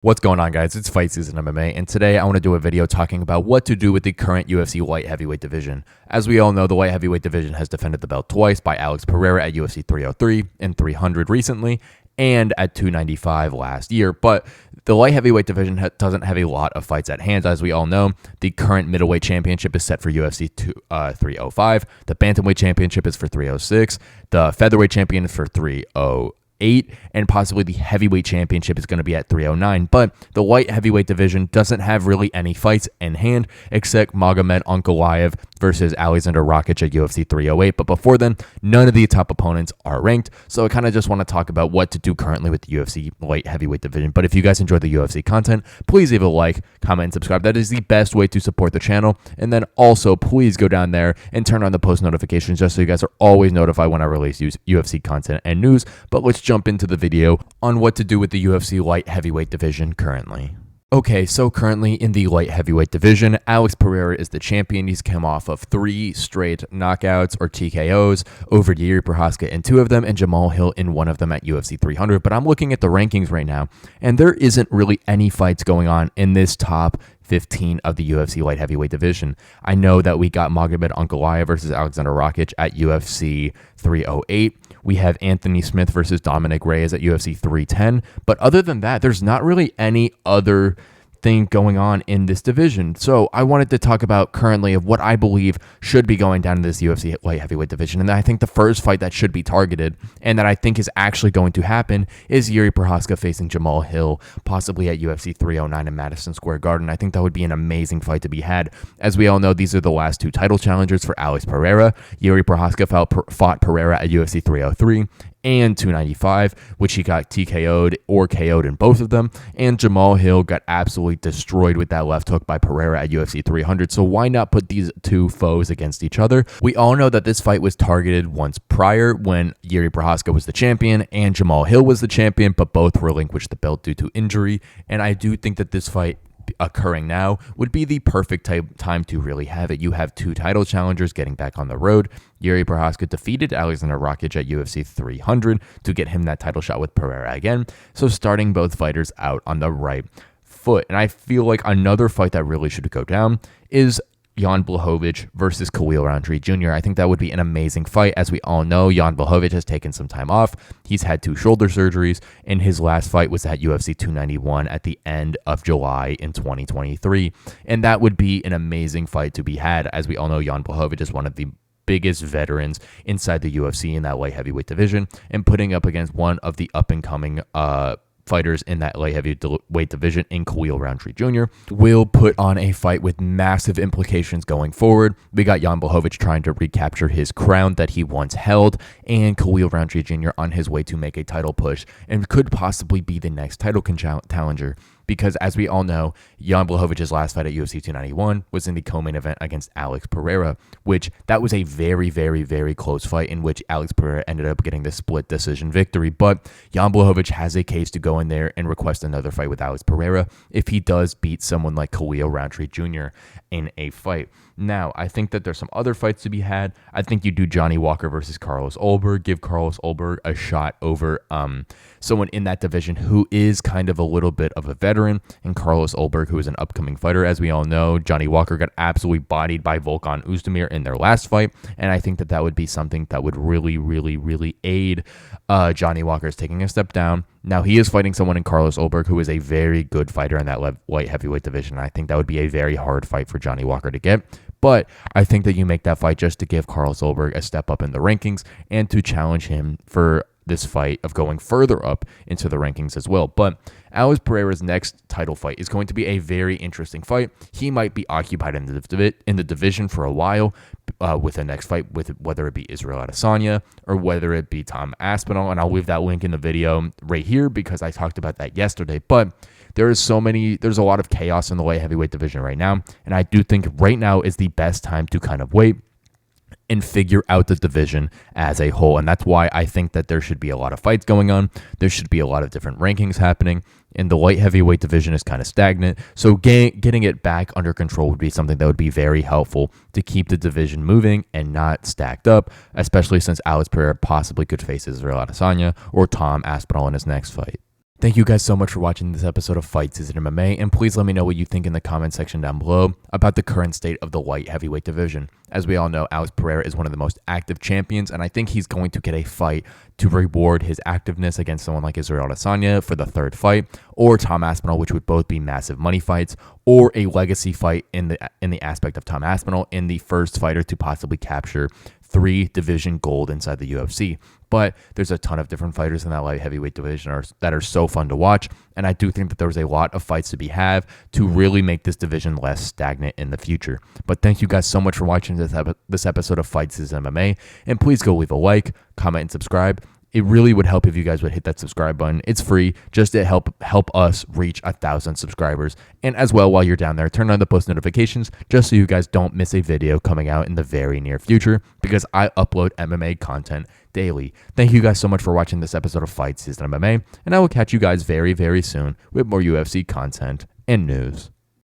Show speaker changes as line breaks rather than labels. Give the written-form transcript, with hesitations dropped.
What's going on, guys? It's Fight Season MMA, and today I want to do a video talking about what to do with the current UFC light heavyweight division. As we all know, the light heavyweight division has defended the belt twice by Alex Pereira at UFC 303 and 300 recently, and at 295 last year. But the light heavyweight division doesn't have a lot of fights at hand. As we all know, the current middleweight championship is set for UFC 305. The bantamweight championship is for 306. The featherweight champion is for 308, and possibly the heavyweight championship is going to be at 309. But the light heavyweight division doesn't have really any fights in hand except Magomed Ankalaev versus Alexander Rakic at UFC 308. But before then, none of the top opponents are ranked. So I kind of just want to talk about what to do currently with the UFC light heavyweight division. But if you guys enjoy the UFC content, please leave a like, comment, and subscribe. That is the best way to support the channel. And then also, please go down there and turn on the post notifications just so you guys are always notified when I release UFC content and news. But let's jump into the video on what to do with the UFC light heavyweight division currently. Okay, so currently in the light heavyweight division, Alex Pereira is the champion. He's come off of 3 straight knockouts or TKOs over Jiri Prochazka in 2 of them and Jamal Hill in 1 of them at UFC 300. But I'm looking at the rankings right now, and there isn't really any fights going on in this top 15 of the UFC light heavyweight division. I know that we got Magomed Ankalaev versus Alexander Rakic at UFC 308. We have Anthony Smith versus Dominic Reyes at UFC 310. But other than that, there's not really any other thing going on in this division. So I wanted to talk about currently of what I believe should be going down in this UFC light heavyweight division. And I think the first fight that should be targeted and that I think is actually going to happen is Jiri Prochazka facing Jamal Hill, possibly at UFC 309 in Madison Square Garden. I think that would be an amazing fight to be had. As we all know, these are the last 2 title challengers for Alex Pereira. Jiri Prochazka fought Pereira at UFC 303 and 295, which he got TKO'd or KO'd in both of them. And Jamal Hill got absolutely destroyed with that left hook by Pereira at UFC 300. So why not put these 2 foes against each other? We all know that this fight was targeted once prior when Jiri Prochazka was the champion and Jamal Hill was the champion, but both relinquished the belt due to injury. And I do think that this fight occurring now would be the perfect time to really have it. You have 2 title challengers getting back on the road. Jiri Prochazka defeated Alexander Rakic at UFC 300 to get him that title shot with Pereira again. So starting both fighters out on the right foot. And I feel like another fight that really should go down is Jan Blachowicz versus Khalil Rountree Jr. I think that would be an amazing fight. As we all know, Jan Blachowicz has taken some time off. He's had 2 shoulder surgeries, and his last fight was at UFC 291 at the end of July in 2023. And that would be an amazing fight to be had. As we all know, Jan Blachowicz is one of the biggest veterans inside the UFC in that light heavyweight division, and putting up against one of the up-and-coming fighters in that light heavyweight division in Khalil Rountree Jr. will put on a fight with massive implications going forward. We got Jan Blachowicz trying to recapture his crown that he once held, and Khalil Rountree Jr. on his way to make a title push and could possibly be the next title challenger. Because as we all know, Jan Blachowicz' last fight at UFC 291 was in the co-main event against Alex Pereira, which that was a very, very, very close fight in which Alex Pereira ended up getting the split decision victory. But Jan Blachowicz has a case to go in there and request another fight with Alex Pereira if he does beat someone like Khalil Rountree Jr. in a fight. Now, I think that there's some other fights to be had. I think you do Johnny Walker versus Carlos Ulberg. Give Carlos Ulberg a shot over someone in that division who is kind of a little bit of a veteran, and Carlos Ulberg, who is an upcoming fighter. As we all know, Johnny Walker got absolutely bodied by Volkan Oezdemir in their last fight, and I think that that would be something that would really, really, really aid Johnny Walker's taking a step down. Now, he is fighting someone in Carlos Ulberg who is a very good fighter in that light heavyweight division. I think that would be a very hard fight for Johnny Walker to get. But I think that you make that fight just to give Carlos Ulberg a step up in the rankings and to challenge him for this fight of going further up into the rankings as well. But Alex Pereira's next title fight is going to be a very interesting fight. He might be occupied in the division for a while with the next fight, with whether it be Israel Adesanya or whether it be Tom Aspinall. And I'll leave that link in the video right here because I talked about that yesterday. But there's a lot of chaos in the light heavyweight division right now. And I do think right now is the best time to kind of wait and figure out the division as a whole. And that's why I think that there should be a lot of fights going on. There should be a lot of different rankings happening. And the light heavyweight division is kind of stagnant. So getting it back under control would be something that would be very helpful to keep the division moving and not stacked up, especially since Alex Pereira possibly could face Israel Adesanya or Tom Aspinall in his next fight. Thank you guys so much for watching this episode of Fight Season MMA, and please let me know what you think in the comment section down below about the current state of the light heavyweight division. As we all know, Alex Pereira is one of the most active champions, and I think he's going to get a fight to reward his activeness against someone like Israel Adesanya for the third fight, or Tom Aspinall, which would both be massive money fights, or a legacy fight in the aspect of Tom Aspinall in the first fighter to possibly capture 3 division gold inside the UFC. But there's a ton of different fighters in that light heavyweight division that are so fun to watch, and I do think that there's a lot of fights to be had to really make this division less stagnant in the future. But thank you guys so much for watching this episode of Fight Season MMA, and please go leave a like, comment, and subscribe. It really would help if you guys would hit that subscribe button. It's free, just to help us reach 1,000 subscribers. And as well, while you're down there, turn on the post notifications just so you guys don't miss a video coming out in the very near future, because I upload MMA content daily. Thank you guys so much for watching this episode of Fight Season MMA, and I will catch you guys very, very soon with more UFC content and news.